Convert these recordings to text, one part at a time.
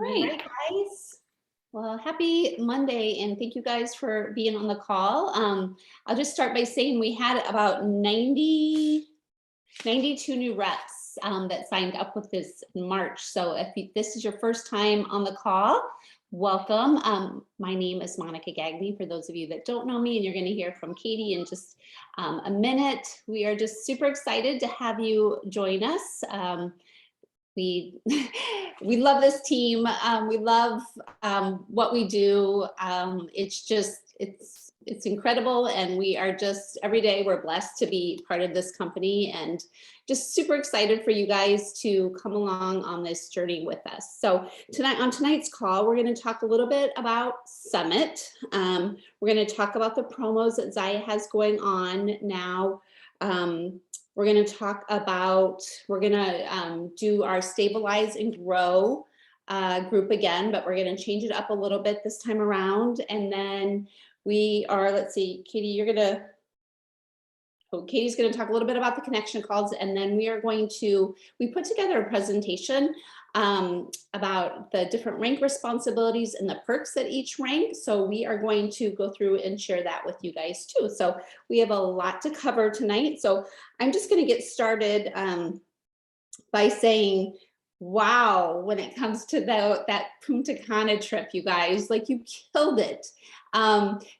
All Great. right, guys. Well, happy Monday, and thank you guys for being on the call. I'll just start by saying we had about 92 new reps that signed up with this in March. So if this is your first time on the call, welcome. My name is Monica Gagne, for those of you that don't know me, and you're going to hear from Katie in just a minute. We are just super excited to have you join us. We we love this team. We love what we do. It's incredible, and we are just every day we're blessed to be part of this company, and just super excited for you guys to come along on this journey with us. So tonight's call, we're going to talk a little bit about Summit. We're going to talk about the promos that Zaya has going on now. We're going to talk about, we're going to do our Stabilize and Grow group again, but we're going to change it up a little bit this time around. And then we are, let's see, Katie's going to talk a little bit about the connection calls. And then we put together a presentation about the different rank responsibilities and the perks at each rank. So we are going to go through and share that with you guys too. So we have a lot to cover tonight. So I'm just going to get started by saying, wow, when it comes to that Punta Cana trip, you guys, like, you killed it.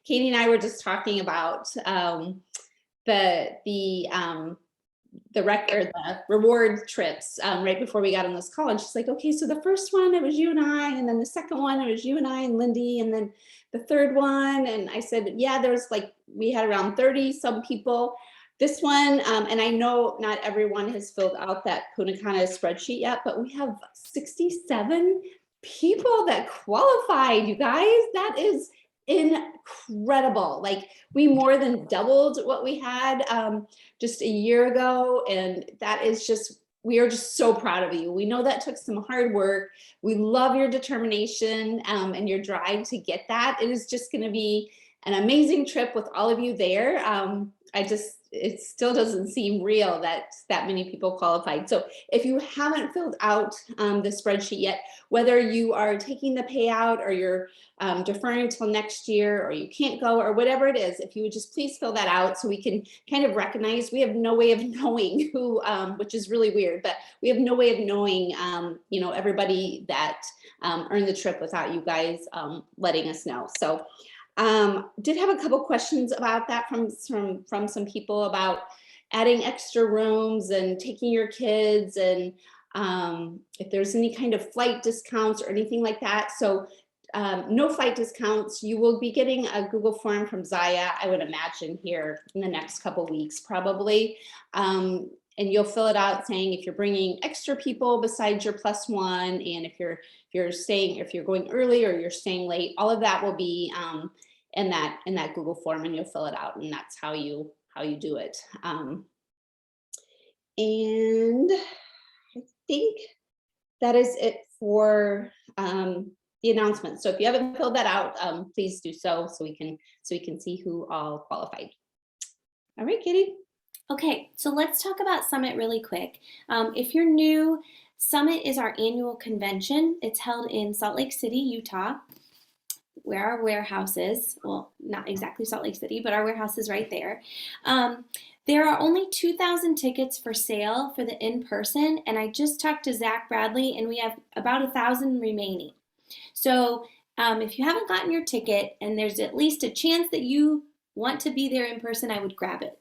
Katie and I were just talking about the reward trips right before we got on this call, and she's like, okay, so the first one it was you and I, and then the second one it was you and I and Lindy, and then the third one, and I said, yeah, there's we had around 30 some people. This one, and I know not everyone has filled out that Punta Cana spreadsheet yet, but we have 67 people that qualified, you guys. That is incredible. Like, we more than doubled what we had just a year ago, and that is just, we are just so proud of you. We know that took some hard work. We love your determination and your drive to get that. It is just going to be an amazing trip with all of you there. It still doesn't seem real that many people qualified. So if you haven't filled out the spreadsheet yet, whether you are taking the payout or you're deferring till next year, or you can't go, or whatever it is, if you would just please fill that out so we can kind of recognize. We have no way of knowing who, which is really weird, but we have no way of knowing, everybody that earned the trip without you guys letting us know. So did have a couple questions about that from some people about adding extra rooms and taking your kids, and if there's any kind of flight discounts or anything like that. So no flight discounts. You will be getting a Google form from Zaya, I would imagine, here in the next couple weeks probably. And you'll fill it out saying if you're bringing extra people besides your +1, and if you're going early or you're staying late, all of that will be in that Google form, and you'll fill it out, and that's how you do it. And I think that is it for the announcement. So if you haven't filled that out, please do so we can see who all qualified. All right, Katie. Okay, so let's talk about Summit really quick. If you're new, Summit is our annual convention. It's held in Salt Lake City, Utah, where our warehouse is. Well, not exactly Salt Lake City, but our warehouse is right there. There are only 2,000 tickets for sale for the in-person, and I just talked to Zach Bradley, and we have about 1,000 remaining. So if you haven't gotten your ticket and there's at least a chance that you want to be there in person, I would grab it.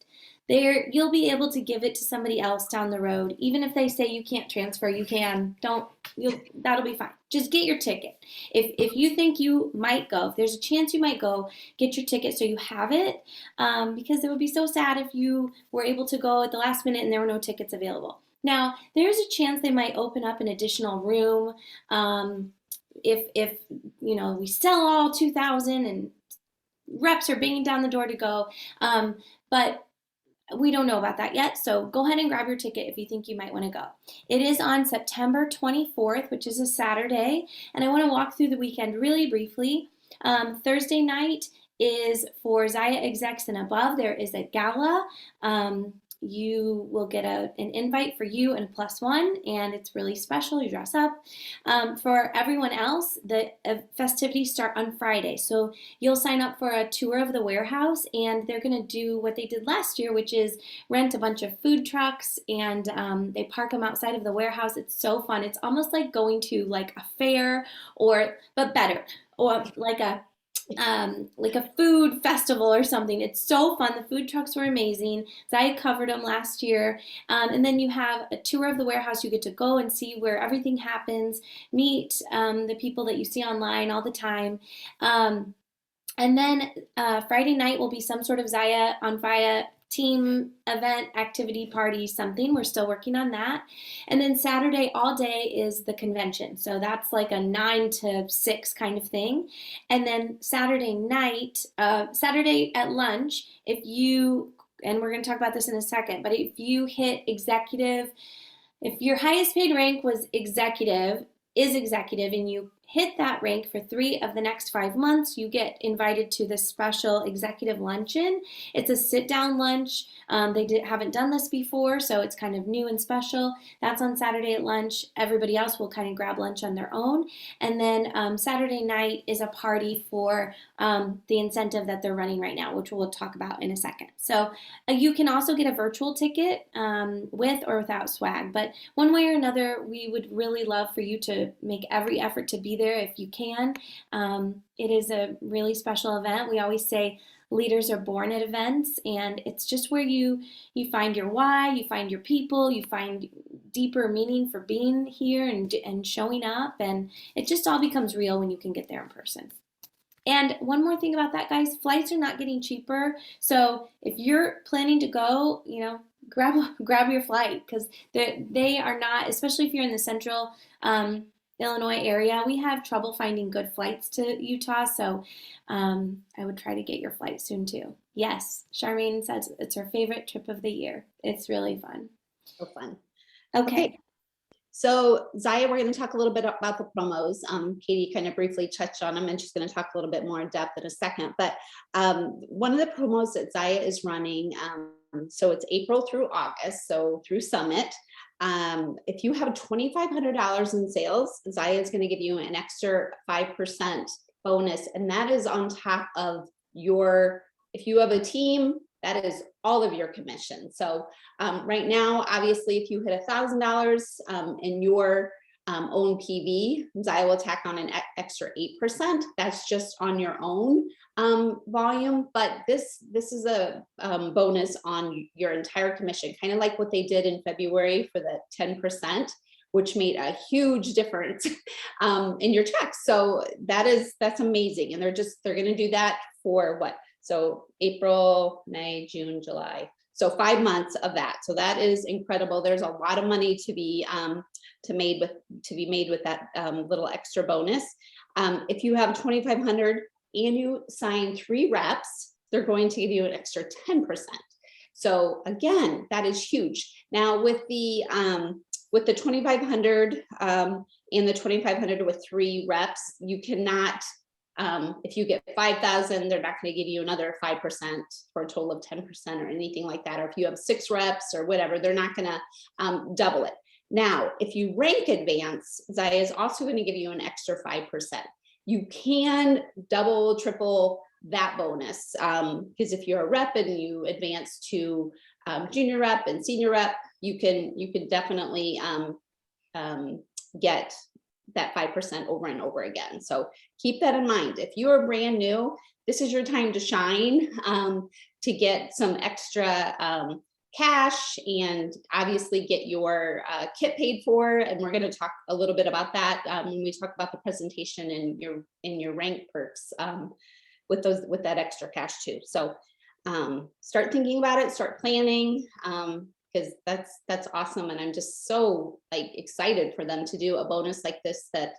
You'll be able to give it to somebody else down the road. Even if they say you can't transfer, you can. That'll be fine. Just get your ticket. If you think you might go, if there's a chance you might go, get your ticket so you have it, because it would be so sad if you were able to go at the last minute and there were no tickets available. Now, there's a chance they might open up an additional room if we sell all 2,000 and reps are banging down the door to go, but we don't know about that yet, so go ahead and grab your ticket if you think you might want to go. It is on September 24th, which is a Saturday, and I want to walk through the weekend really briefly. Thursday night is for Zaya execs and above. There is a gala you will get an invite for you and a +1, and it's really special. You dress up. For everyone else, the festivities start on Friday. So you'll sign up for a tour of the warehouse, and they're going to do what they did last year, which is rent a bunch of food trucks, and they park them outside of the warehouse. It's so fun. It's almost like going to like a fair, but better, or like a food festival or something. It's so fun. The food trucks were amazing. Zaya covered them last year. And then you have a tour of the warehouse. You get to go and see where everything happens, meet the people that you see online all the time. And then Friday night will be some sort of Zaya on Fire team event, activity, party, something. We're still working on that. And then Saturday all day is the convention. So that's like a 9 to 6 kind of thing. And then Saturday night, Saturday at lunch, and we're going to talk about this in a second, but if you hit executive, if your highest paid rank is executive, and you hit that rank for 3 of the next 5 months, you get invited to this special executive luncheon. It's a sit-down lunch. They haven't done this before, so it's kind of new and special. That's on Saturday at lunch. Everybody else will kind of grab lunch on their own. And then Saturday night is a party for the incentive that they're running right now, which we'll talk about in a second. So you can also get a virtual ticket with or without swag. But one way or another, we would really love for you to make every effort to be there if you can. It is a really special event. We always say leaders are born at events, and it's just where you find your why, you find your people, you find deeper meaning for being here and showing up, and it just all becomes real when you can get there in person. And one more thing about that, guys, flights are not getting cheaper. So if you're planning to go, grab your flight, because they are not, especially if you're in the central Illinois area, we have trouble finding good flights to Utah. So I would try to get your flight soon too. Yes, Charmaine says it's her favorite trip of the year. It's really fun. So fun. Okay. So Zaya, we're going to talk a little bit about the promos. Katie kind of briefly touched on them, and she's going to talk a little bit more in depth in a second. But one of the promos that Zaya is running, so it's April through August, so through Summit. If you have $2,500 in sales, Zaya is going to give you an extra 5% bonus, and that is on top of if you have a team, that is all of your commission. So right now, obviously, if you hit $1,000 in your own PV, Zaya will tack on an extra 8%. That's just on your own volume, but this is a bonus on your entire commission, kind of like what they did in February for the 10%, which made a huge difference in your checks. So that's amazing, and they're going to do that for what? So April, May, June, July. So 5 months of that. So that is incredible. There's a lot of money to be made with that little extra bonus. If you have 2,500 and you sign 3 reps, they're going to give you an extra 10%. So again, that is huge. Now with the 2,500 and the 2,500 with 3 reps, you cannot. If you get 5,000, they're not going to give you another 5% for a total of 10% or anything like that. Or if you have 6 reps or whatever, they're not going to double it. Now, if you rank advance, Zaya is also going to give you an extra 5%. You can double, triple that bonus because if you're a rep and you advance to junior rep and senior rep, you can definitely get that 5% over and over again. So keep that in mind. If you are brand new, this is your time to shine, to get some extra cash and obviously get your kit paid for. And we're going to talk a little bit about that when we talk about the presentation and your rank perks with that extra cash too. So start thinking about it, start planning. Because that's awesome, and I'm just so excited for them to do a bonus like this that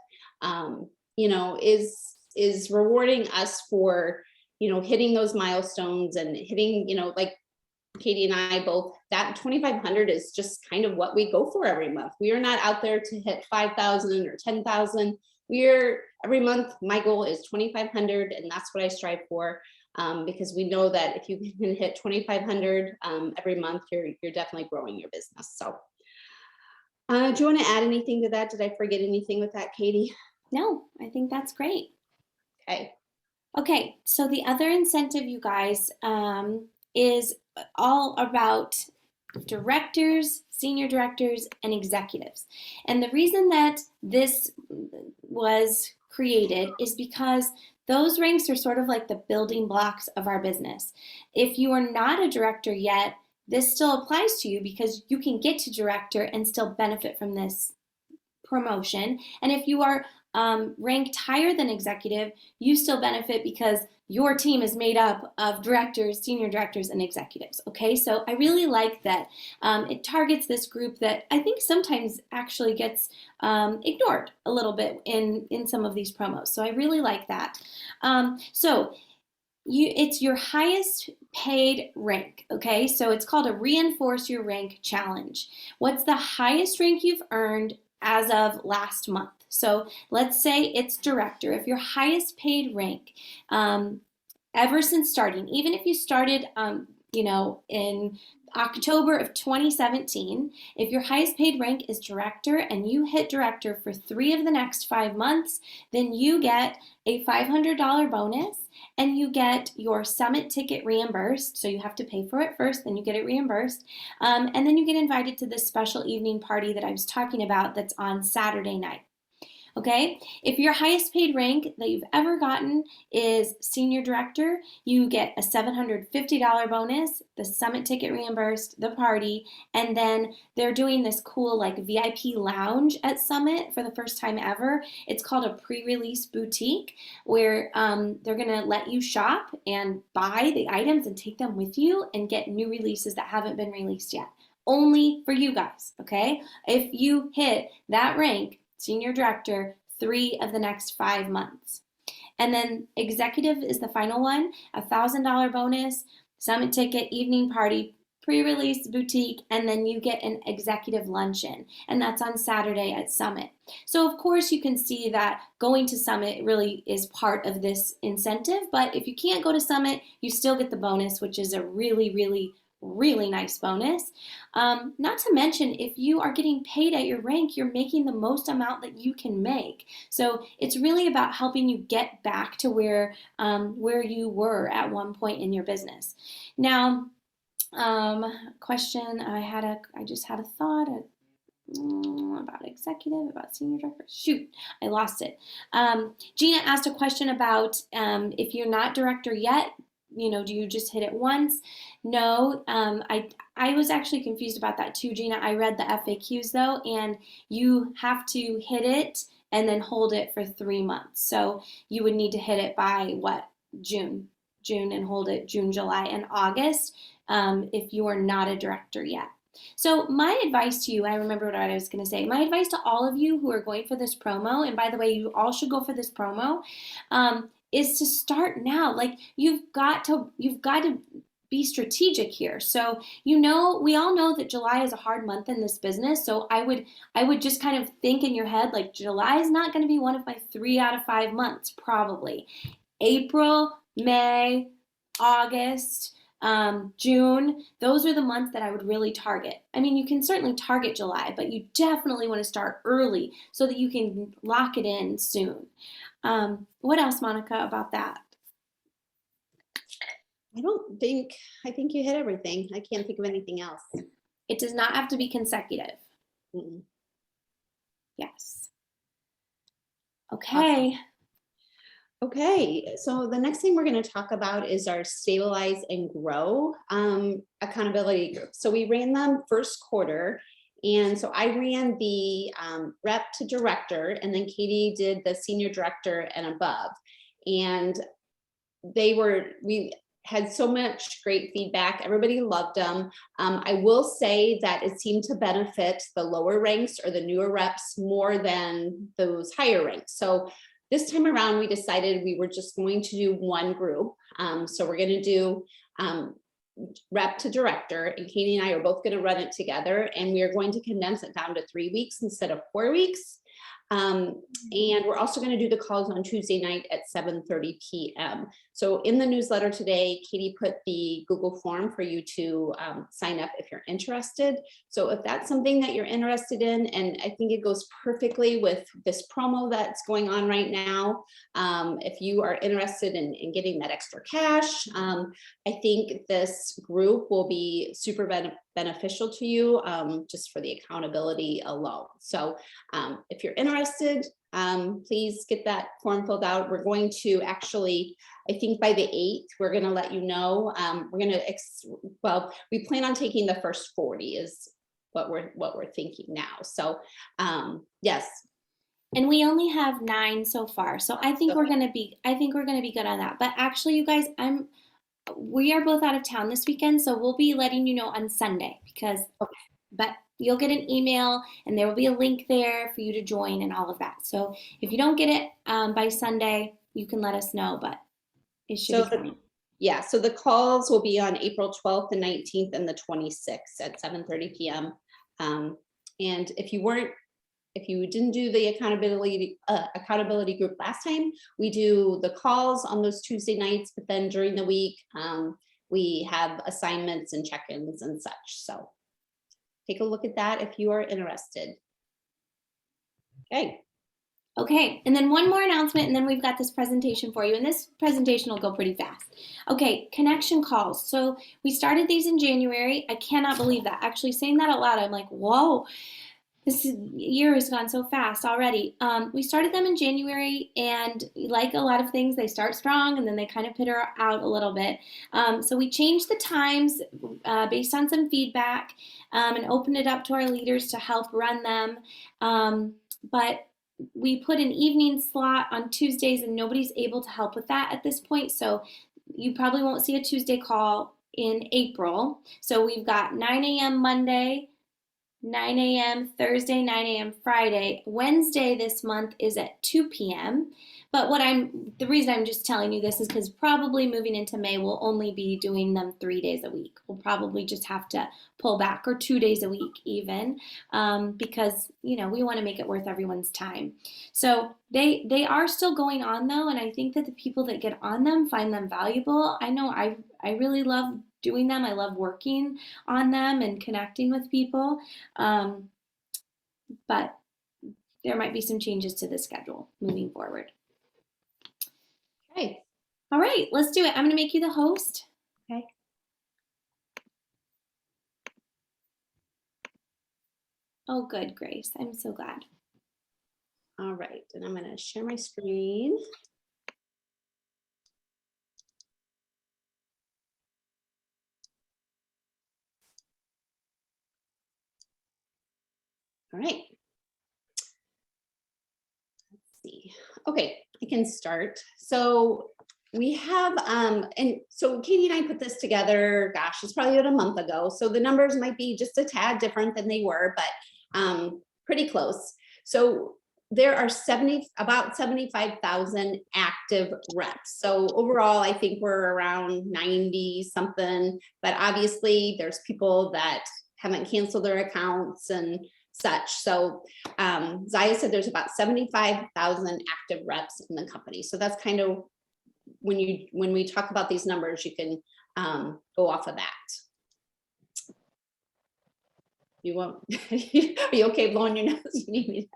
is rewarding us for hitting those milestones and hitting like Katie and I both, that 2,500 is just kind of what we go for every month. We are not out there to hit 5,000 or 10,000. Every month my goal is 2,500, and that's what I strive for. because we know that if you can hit 2,500 every month, you're definitely growing your business. So do you want to add anything to that? Did I forget anything with that, Katie? No, I think that's great. Okay. Okay, so the other incentive, you guys, is all about directors, senior directors, and executives. And the reason that this was created is because those ranks are sort of like the building blocks of our business. If you are not a director yet, this still applies to you because you can get to director and still benefit from this promotion. And if you are ranked higher than executive, you still benefit because your team is made up of directors, senior directors, and executives. Okay, so I really like that it targets this group that I think sometimes actually gets ignored a little bit in some of these promos. So I really like that. It's your highest paid rank, okay? So it's called a Reinforce Your Rank Challenge. What's the highest rank you've earned as of last month? So let's say it's director. If your highest paid rank ever since starting, even if you started, in October of 2017, if your highest paid rank is director and you hit director for 3 of the next 5 months, then you get a $500 bonus and you get your summit ticket reimbursed. So you have to pay for it first, then you get it reimbursed. And then you get invited to this special evening party that I was talking about that's on Saturday night. Okay, if your highest paid rank that you've ever gotten is senior director, you get a $750 bonus, the summit ticket reimbursed, the party, and then they're doing this cool like VIP lounge at Summit for the first time ever. It's called a pre-release boutique where they're gonna let you shop and buy the items and take them with you and get new releases that haven't been released yet. Only for you guys, okay? If you hit that rank, senior director, 3 of the next 5 months. And then executive is the final one, a $1,000 bonus, summit ticket, evening party, pre-release boutique, and then you get an executive luncheon. And that's on Saturday at Summit. So of course you can see that going to Summit really is part of this incentive, but if you can't go to Summit, you still get the bonus, which is a really nice bonus. Not to mention, if you are getting paid at your rank, you're making the most amount that you can make. So it's really about helping you get back to where you were at one point in your business. Now, question, I just had a thought about executive, about senior director. Shoot, I lost it. Gina asked a question about if you're not director yet, do you just hit it once? No, I was actually confused about that too, Gina. I read the FAQs though, and you have to hit it and then hold it for 3 months. So you would need to hit it by June and hold it June, July, and August if you are not a director yet. So my advice to you, I remember what I was going to say. My advice to all of you who are going for this promo, and by the way, you all should go for this promo, is to start now. Like you've got to be strategic here. So we all know that July is a hard month in this business. So I would just kind of think in your head like July is not going to be one of my 3 out of 5 months, probably. April, May, August, June, those are the months that I would really target. I mean, you can certainly target July, but you definitely want to start early so that you can lock it in soon. What else, Monica, about that? I think you hit everything. I can't think of anything else. It does not have to be consecutive. Mm-mm. Yes. Okay. Awesome. Okay, so the next thing we're going to talk about is our Stabilize and Grow accountability group. So we ran them first quarter. And so I ran the rep to director, and then Katie did the senior director and above. And we had so much great feedback. Everybody loved them. I will say that it seemed to benefit the lower ranks or the newer reps more than those higher ranks. So this time around, we decided we were just going to do one group. So we're going to do rep to director, and Katie and I are both going to run it together, and we are going to condense it down to 3 weeks instead of 4 weeks. And we're also going to do the calls on Tuesday night at 7:30 p.m. So in the newsletter today, Katie put the Google form for you to sign up if you're interested. So if that's something that you're interested in, and I think it goes perfectly with this promo that's going on right now, if you are interested in getting that extra cash, I think this group will be super beneficial to you, just for the accountability alone. So if you're interested, please get that form filled out. We're going to actually, I think by the 8th, we're going to let you know. We're going to, well, we plan on taking the first 40 is what we're thinking now. So yes. And we only have 9 so far. So I think we're going to be good on that. But actually, you guys, we are both out of town this weekend, so we'll be letting you know on Sunday but you'll get an email and there will be a link there for you to join and all of that. So if you don't get it by Sunday, you can let us know, but it should be coming. Yeah, so the calls will be on April 12th and 19th and the 26th at 7:30 p.m. And if you didn't do the accountability group last time, we do the calls on those Tuesday nights, but then during the week, we have assignments and check-ins and such. So take a look at that if you are interested. Okay, and then one more announcement, and then we've got this presentation for you, and this presentation will go pretty fast. Okay, connection calls. So we started these in January. I cannot believe that. Actually, saying that out loud, I'm like, whoa. This year has gone so fast already. We started them in January, and like a lot of things, they start strong and then they kind of peter out a little bit. So we changed the times based on some feedback and opened it up to our leaders to help run them. But we put an evening slot on Tuesdays, and nobody's able to help with that at this point. So you probably won't see a Tuesday call in April. So we've got 9 a.m. Monday, 9 a.m. Thursday, 9 a.m. Friday. Wednesday this month is at 2 p.m. But the reason I'm just telling you this is because probably moving into May, we'll only be doing them 3 days a week. We'll probably just have to pull back, or 2 days a week even, because, we want to make it worth everyone's time. So they are still going on though, and I think that the people that get on them find them valuable. I know I really love doing them. I love working on them and connecting with people. But there might be some changes to the schedule moving forward. Okay. All right, let's do it. I'm going to make you the host. Okay. Oh, good, Grace. I'm so glad. All right, and I'm going to share my screen. All right. Let's see. Okay, I can start. So we have, and so Katie and I put this together, gosh, it's probably about a month ago. So the numbers might be just a tad different than they were, but pretty close. So there are about 75,000 active reps. So overall, I think we're around 90 something, but obviously there's people that haven't canceled their accounts and such. So Zaya said there's about 75,000 active reps in the company. So that's kind of, when we talk about these numbers, you can go off of that. You won't, are you okay blowing your nose? You need me to...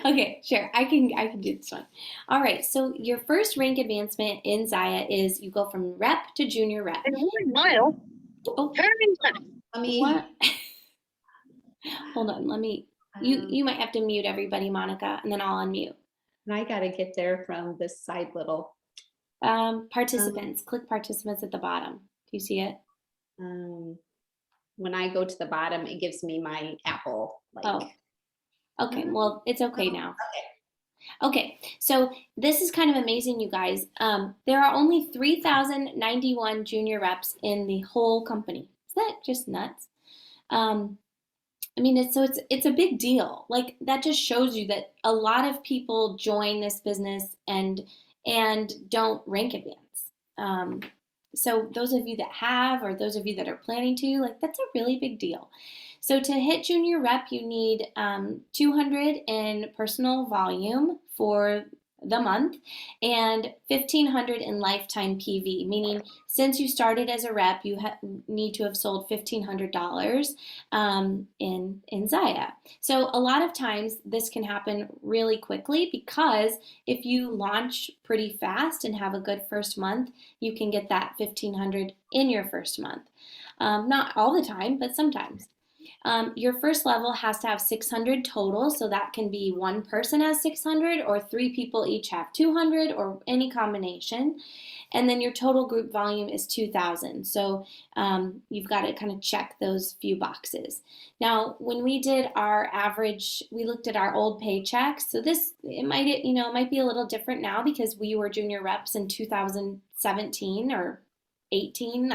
Okay, sure. I can do this one. All right. So your first rank advancement in Zaya is you go from rep to junior rep. In 1 mile, turn left. Let me. What? Hold on. Let me. You might have to mute everybody, Monica, and then I'll unmute. And I got to get there from this side little. Participants. Click participants at the bottom. Do you see it? When I go to the bottom, it gives me my Apple. Oh. Okay. Well, it's okay now. Okay. So this is kind of amazing, you guys. There are only 3,091 junior reps in the whole company. Is that just nuts? I mean, it's a big deal. Like, that just shows you that a lot of people join this business and don't rank advance. So those of you that have, or those of you that are planning to, like, that's a really big deal. So to hit junior rep, you need 200 in personal volume for the month, and 1,500 in lifetime PV, meaning since you started as a rep, you need to have sold $1,500 in Zaya. So a lot of times this can happen really quickly because if you launch pretty fast and have a good first month, you can get that 1,500 in your first month. Not all the time, but sometimes. Your first level has to have 600 total, so that can be one person has 600 or 3 people each have 200 or any combination. And then your total group volume is 2,000. So you've got to kind of check those few boxes. Now, when we did our average, we looked at our old paychecks. So it might be a little different now because we were junior reps in 2017 or 18.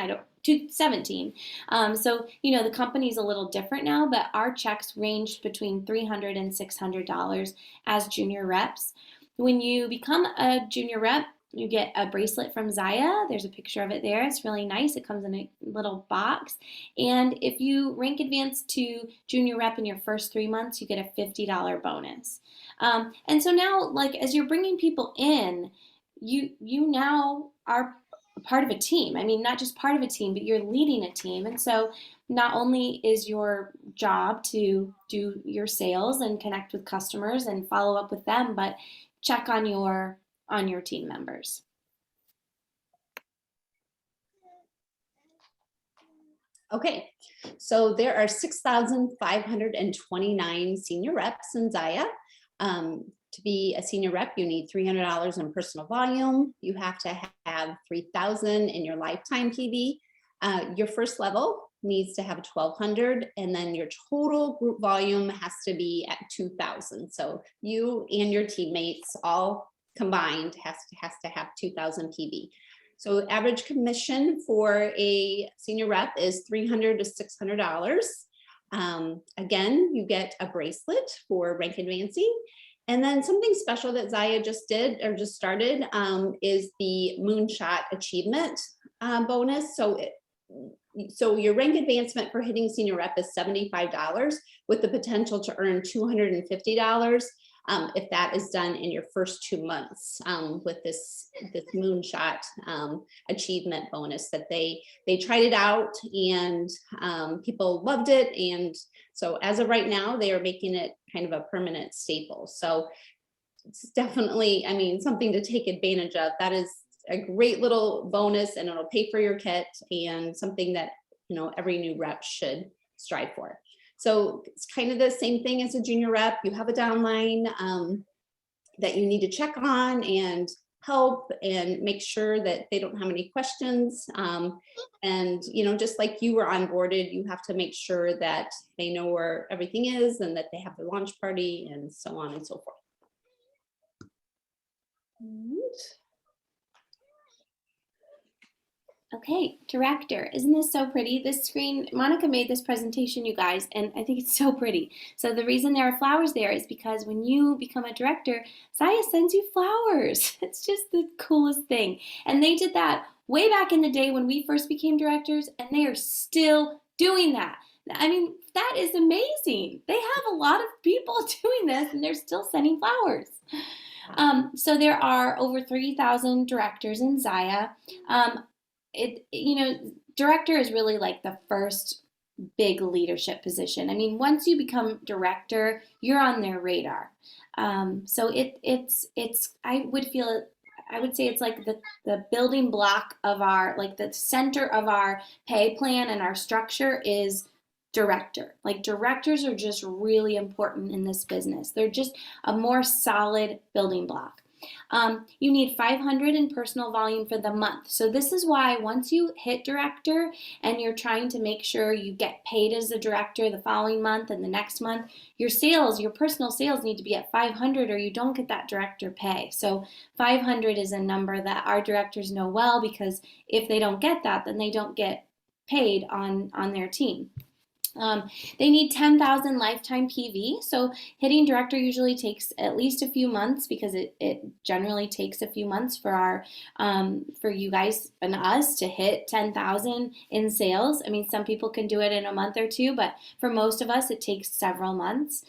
17. So, the company's a little different now, but our checks ranged between $300 and $600 as junior reps. When you become a junior rep, you get a bracelet from Zaya. There's a picture of it there. It's really nice. It comes in a little box. And if you rank advance to junior rep in your first 3 months, you get a $50 bonus. And so now, as you're bringing people in, you now are part of a team. I mean, not just part of a team, but you're leading a team. And so not only is your job to do your sales and connect with customers and follow up with them, but check on your team members. Okay, so there are 6,529 senior reps in Zaya. To be a senior rep, you need $300 in personal volume. You have to have 3,000 in your lifetime PV. Your first level needs to have 1,200, and then your total group volume has to be at 2,000. So you and your teammates all combined has to have 2,000 PV. So average commission for a senior rep is $300 to $600. Again, you get a bracelet for rank advancing. And then something special that Zaya just did or just started is the Moonshot Achievement bonus. So your rank advancement for hitting senior rep is $75 with the potential to earn $250 if that is done in your first 2 months with this Moonshot Achievement bonus that they tried it out and people loved it. And so as of right now, they are making it kind of a permanent staple. So it's definitely, something to take advantage of. That is a great little bonus, and it'll pay for your kit and something that, every new rep should strive for. So it's kind of the same thing as a junior rep. You have a downline that you need to check on and help and make sure that they don't have any questions. And, just like you were onboarded, you have to make sure that they know where everything is and that they have the launch party and so on and so forth. Okay, director, isn't this so pretty? This screen, Monica made this presentation, you guys, and I think it's so pretty. So the reason there are flowers there is because when you become a director, Zaya sends you flowers. It's just the coolest thing. And they did that way back in the day when we first became directors, and they are still doing that. That is amazing. They have a lot of people doing this, and they're still sending flowers. So there are over 3,000 directors in Zaya. Director is really like the first big leadership position. Once you become director, you're on their radar. So I would say it's like the building block of our, like the center of our pay plan and our structure is director. Like directors are just really important in this business. They're just a more solid building block. You need 500 in personal volume for the month. So this is why once you hit director and you're trying to make sure you get paid as a director the following month and the next month, your personal sales need to be at 500 or you don't get that director pay. So 500 is a number that our directors know well, because if they don't get that, then they don't get paid on their team. They need 10,000 lifetime PV. So hitting director usually takes at least a few months, because it generally takes a few months for you guys and us to hit 10,000 in sales. Some people can do it in a month or two, but for most of us, it takes several months.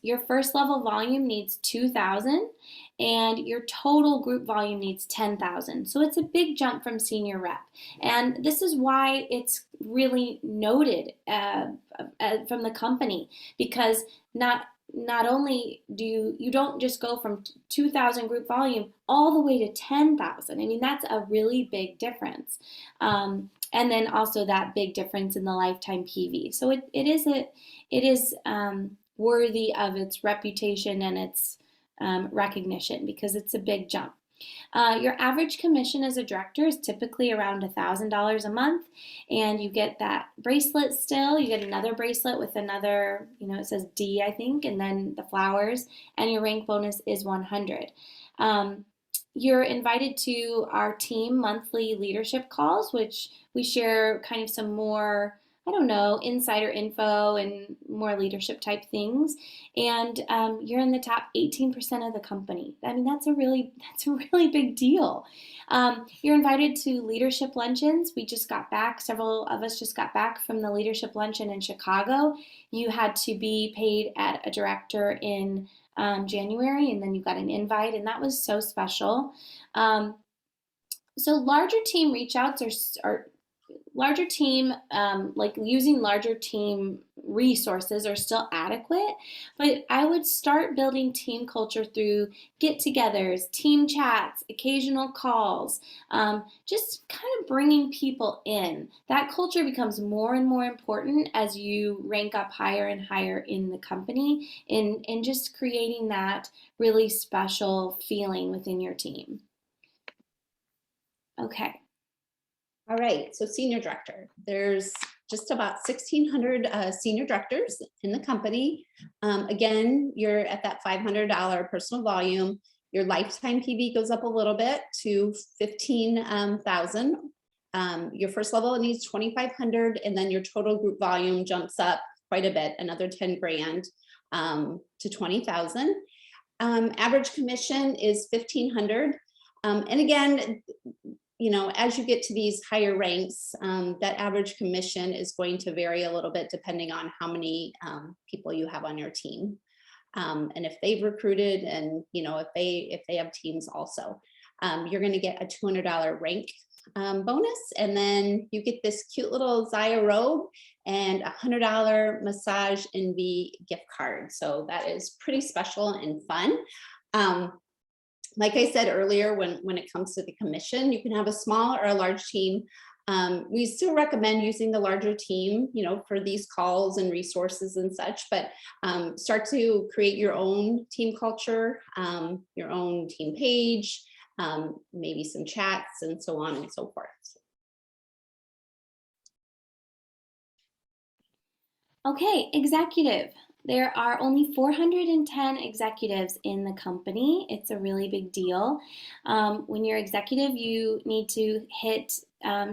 Your first level volume needs 2,000. and your total group volume needs 10,000. So it's a big jump from senior rep. And this is why it's really noted from the company, because not only do you don't just go from 2,000 group volume all the way to 10,000. I mean, that's a really big difference. And then also that big difference in the lifetime PV. So it is worthy of its reputation and its recognition, because it's a big jump. Your average commission as a director is typically around $1,000 a month, and you get that bracelet still. You get another bracelet with another, it says D, I think, and then the flowers, and your rank bonus is 100. You're invited to our team monthly leadership calls, which we share kind of some more, insider info and more leadership type things. And you're in the top 18% of the company. I mean, that's a really big deal. You're invited to leadership luncheons. We just got back, several of us just got back from the leadership luncheon in Chicago. You had to be paid at a director in January, and then you got an invite, and that was so special. So larger team reach outs are larger team, like using larger team resources are still adequate, but I would start building team culture through get-togethers, team chats, occasional calls, just kind of bringing people in. That culture becomes more and more important as you rank up higher and higher in the company, in just creating that really special feeling within your team. Okay. All right, so senior director. There's just about 1,600 senior directors in the company. Again, you're at that $500 personal volume. Your lifetime PV goes up a little bit to 15,000. Your first level needs 2,500, and then your total group volume jumps up quite a bit, another 10 grand to 20,000. Average commission is 1,500. And again, as you get to these higher ranks, that average commission is going to vary a little bit depending on how many people you have on your team. And if they've recruited, and if they have teams also, you're going to get a $200 rank bonus, and then you get this cute little Zaya robe and a $100 Massage Envy gift card. So that is pretty special and fun. Like I said earlier, when it comes to the commission, you can have a small or a large team. We still recommend using the larger team, for these calls and resources and such, but start to create your own team culture, your own team page, maybe some chats, and so on and so forth. Okay, executive. There are only 410 executives in the company. It's a really big deal. When you're executive, you need to hit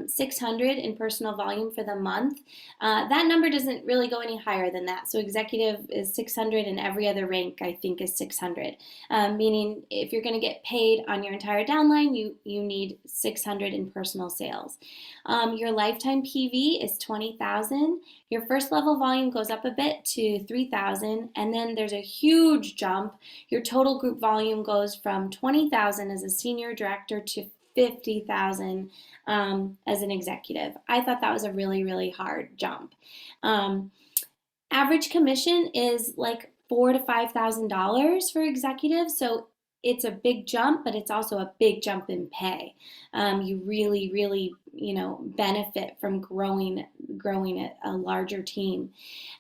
600 in personal volume for the month. That number doesn't really go any higher than that. So executive is 600, and every other rank, I think, is 600. Meaning if you're going to get paid on your entire downline, you need 600 in personal sales. Your lifetime PV is 20,000. Your first level volume goes up a bit to 3,000, and then there's a huge jump. Your total group volume goes from 20,000 as a senior director to 50,000 as an executive. I thought that was a really, really hard jump. Average commission is like $4,000 to $5,000 for executives, so it's a big jump, but it's also a big jump in pay. You really, really, benefit from growing a larger team.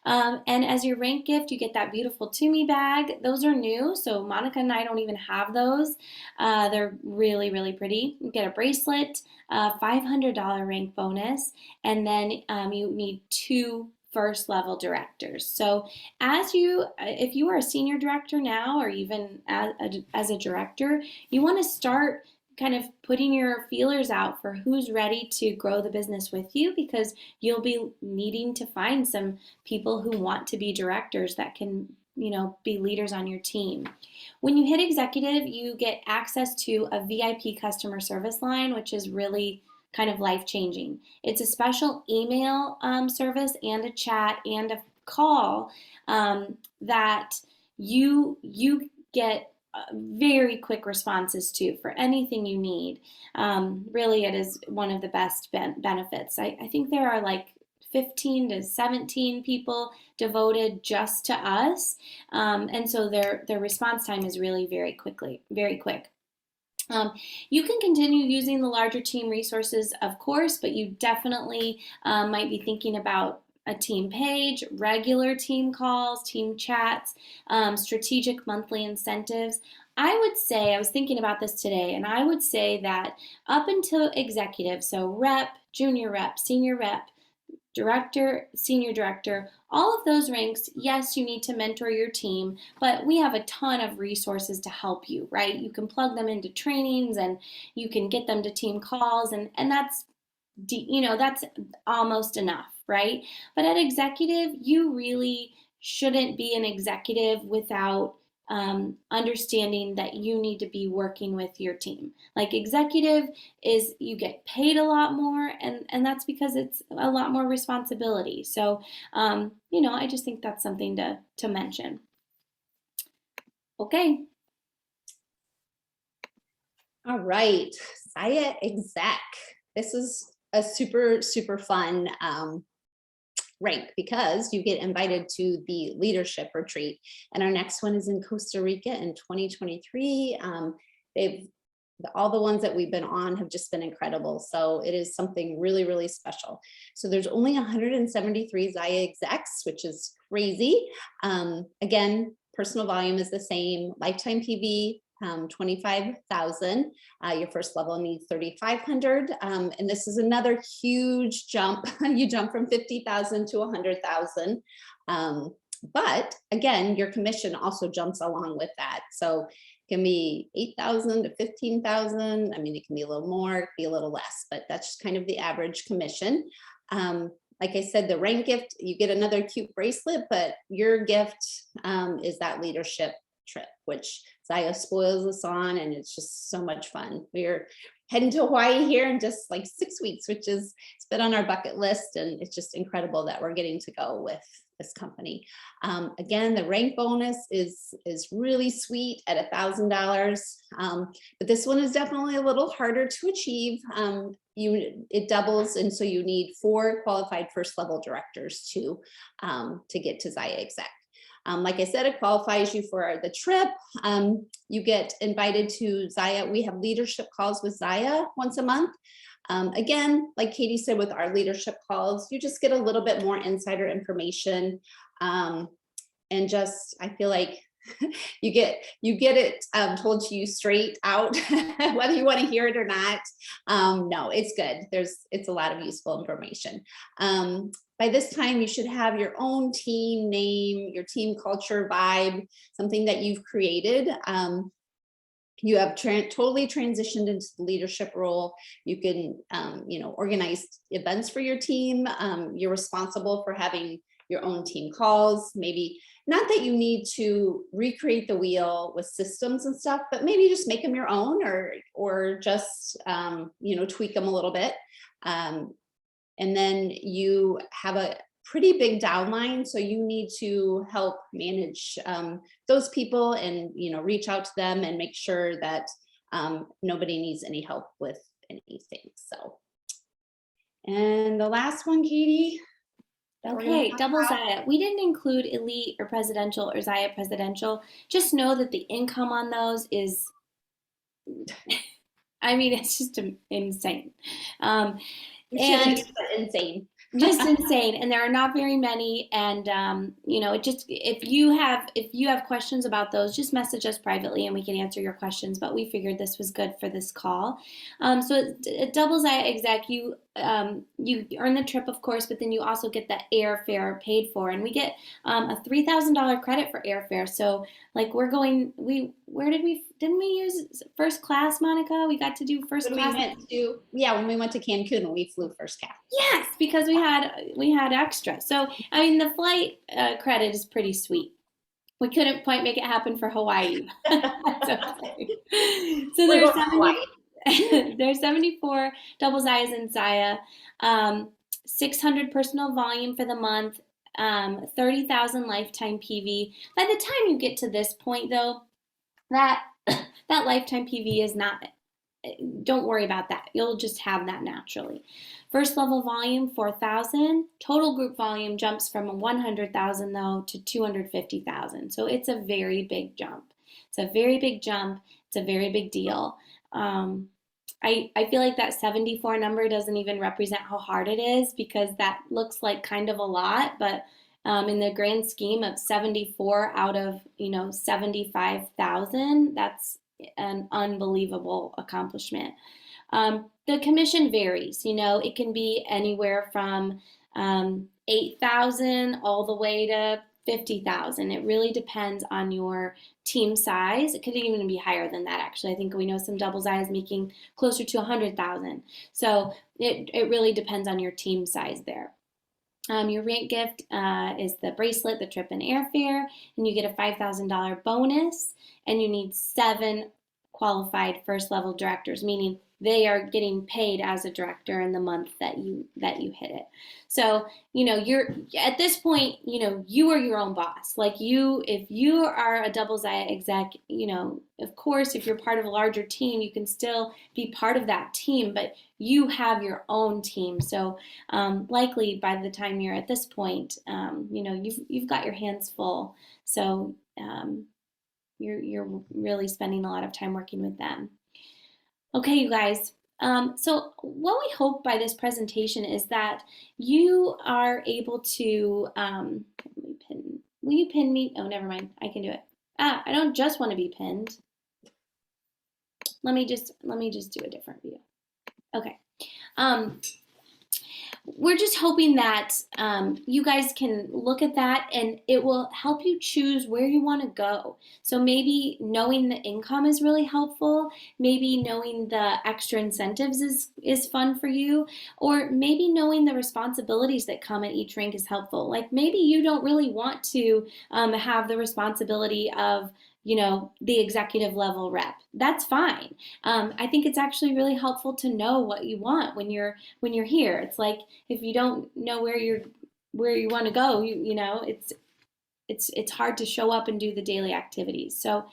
And as your rank gift, you get that beautiful Tumi bag. Those are new, so Monica and I don't even have those. They're really, really pretty. You get a bracelet, $500 rank bonus, and then you need 2 first level directors. So if you are a senior director now, or even as a director, you want to start kind of putting your feelers out for who's ready to grow the business with you, because you'll be needing to find some people who want to be directors that can, be leaders on your team. When you hit executive, you get access to a VIP customer service line, which is really kind of life-changing. It's a special email service and a chat and a call that you get very quick responses too for anything you need. Really, it is one of the best benefits. I think there are like 15 to 17 people devoted just to us, and so their response time is really very quick. You can continue using the larger team resources, of course, but you definitely might be thinking about a team page, regular team calls, team chats, strategic monthly incentives. I would say, I was thinking about this today, and I would say that up until executive, so rep, junior rep, senior rep, director, senior director, all of those ranks, yes, you need to mentor your team, but we have a ton of resources to help you, right? You can plug them into trainings and you can get them to team calls, and that's that's almost enough, right? But at executive, you really shouldn't be an executive without understanding that you need to be working with your team. Like executive is you get paid a lot more, and that's because it's a lot more responsibility. So, I just think that's something to mention. Okay. All right, Zaya Exec. This is a super, super fun rank because you get invited to the leadership retreat. And our next one is in Costa Rica in 2023. All the ones that we've been on have just been incredible. So it is something really, really special. So there's only 173 Zaya execs, which is crazy. Again, personal volume is the same, lifetime PV, 25,000. Your first level needs 3,500. And this is another huge jump. You jump from 50,000 to 100,000. But again, your commission also jumps along with that. So it can be 8,000 to 15,000. I mean, it can be a little more, it can be a little less, but that's just kind of the average commission. Like I said, the rank gift, you get another cute bracelet, but your gift is that leadership trip, which Zaya spoils us on, and it's just so much fun. We're heading to Hawaii here in just like 6 weeks, which is, it's been on our bucket list, and it's just incredible that we're getting to go with this company. Again, the rank bonus is really sweet at $1,000, but this one is definitely a little harder to achieve. It doubles, and so you need 4 qualified first level directors to get to Zaya Exec. Like I said, it qualifies you for the trip. You get invited to Zaya. We have leadership calls with Zaya once a month. Again, like Katie said, with our leadership calls, you just get a little bit more insider information. And just, I feel like you get it told to you straight out, whether you want to hear it or not. No, it's good. It's a lot of useful information. By this time, you should have your own team name, your team culture vibe, something that you've created. You have totally transitioned into the leadership role. You can, organize events for your team. You're responsible for having your own team calls. Maybe not that you need to recreate the wheel with systems and stuff, but maybe just make them your own, or just tweak them a little bit. And then you have a pretty big downline, so you need to help manage those people and reach out to them and make sure that nobody needs any help with anything. So, and the last one, Katie. Okay, double Zaya. We didn't include elite or presidential or Zaya presidential. Just know that the income on those is, I mean, it's just insane. Insane. Just insane, and there are not very many. And it just, if you have questions about those, just message us privately and we can answer your questions. But we figured this was good for this call. So it doubles Zaya Exec. You earn the trip, of course, but then you also get the airfare paid for, and we get a $3,000 credit for airfare. So like didn't we use first class, Monica? We got to do first class. When we went to Cancun, we flew first class. Yes, because we had extra. So I mean, the flight credit is pretty sweet. We couldn't quite make it happen for Hawaii. Okay. So there's 74 double Zayas in Zaya, 600 personal volume for the month, 30,000 lifetime PV. By the time you get to this point, though, that that lifetime PV is not, don't worry about that. You'll just have that naturally. First level volume 4,000. Total group volume jumps from 100,000 though to 250,000. So it's a very big jump. It's a very big jump. It's a very big deal. I feel like that 74 number doesn't even represent how hard it is, because that looks like kind of a lot, but in the grand scheme of 74 out of 75,000, that's an unbelievable accomplishment. The commission varies. It can be anywhere from 8,000 all the way to 50,000. It really depends on your team size. It could even be higher than that, actually. I think we know some double Zayas making closer to 100,000. So it really depends on your team size there. Your rank gift is the bracelet, the trip and airfare, and you get a $5,000 bonus, and you need 7 qualified first level directors, meaning they are getting paid as a director in the month that you hit it. So, you're at this point, you are your own boss. Like if you are a double Zaya exec, of course, if you're part of a larger team, you can still be part of that team, but you have your own team. So likely by the time you're at this point, you've got your hands full. So you're really spending a lot of time working with them. Okay, you guys. So what we hope by this presentation is that you are able to, will you pin me? Oh, never mind. I can do it. I don't just want to be pinned. Let me just do a different view. Okay. We're just hoping that you guys can look at that, and it will help you choose where you want to go. So maybe knowing the income is really helpful. Maybe knowing the extra incentives is fun for you. Or maybe knowing the responsibilities that come at each rank is helpful. Like maybe you don't really want to have the responsibility of the executive level rep. That's fine. I think it's actually really helpful to know what you want when you're here. It's like if you don't know where you want to go, it's hard to show up and do the daily activities. So,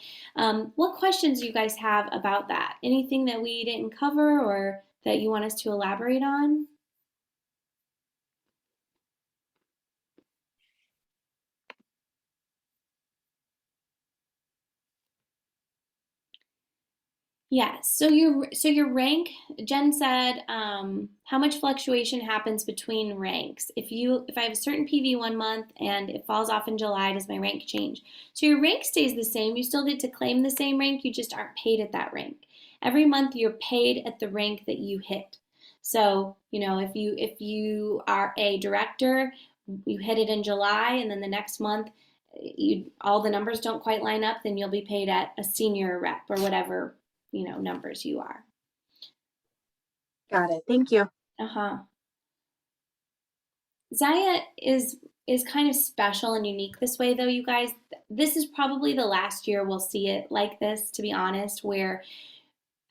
what questions do you guys have about that? Anything that we didn't cover or that you want us to elaborate on? Yes. So your rank, Jen said, how much fluctuation happens between ranks? If I have a certain PV one month and it falls off in July, does my rank change? So your rank stays the same. You still get to claim the same rank. You just aren't paid at that rank. Every month you're paid at the rank that you hit. So, if you are a director, you hit it in July, and then the next month all the numbers don't quite line up, then you'll be paid at a senior rep or whatever numbers you are. Got it. Thank you. Zaya is kind of special and unique this way, though, you guys. This is probably the last year we'll see it like this, to be honest, where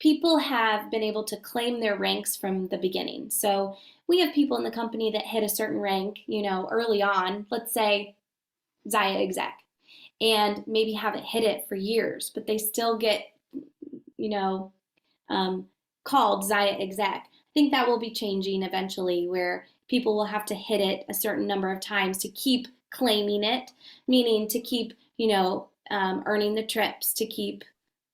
people have been able to claim their ranks from the beginning. So we have people in the company that hit a certain rank, early on, let's say Zaya exec, and maybe haven't hit it for years, but they still get called Zaya exec. I think that will be changing eventually, where people will have to hit it a certain number of times to keep claiming it, meaning to keep, earning the trips, to keep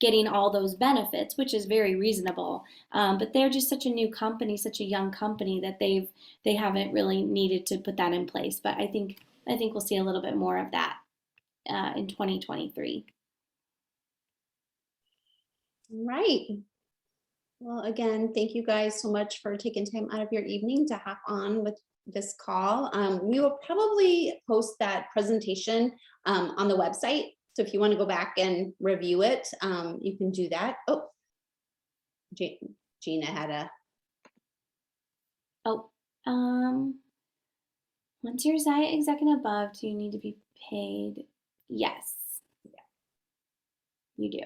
getting all those benefits, which is very reasonable. But they're just such a new company, such a young company, that they haven't really needed to put that in place. But I think we'll see a little bit more of that in 2023. Right. Well, again, thank you guys so much for taking time out of your evening to hop on with this call. We will probably post that presentation on the website. So if you want to go back and review it, you can do that. Oh, Gina had a. Oh, once you're Zaya exec and above, do you need to be paid? Yes, you do.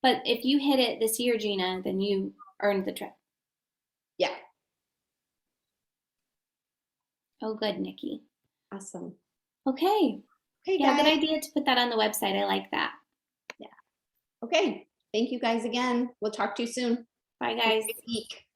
But if you hit it this year, Gina, then you earned the trip. Yeah. Oh, good, Nikki. Awesome. Okay. Okay, yeah, guys. good idea to put that on the website. I like that. Okay, thank you guys again. We'll talk to you soon. Bye, guys. Next week.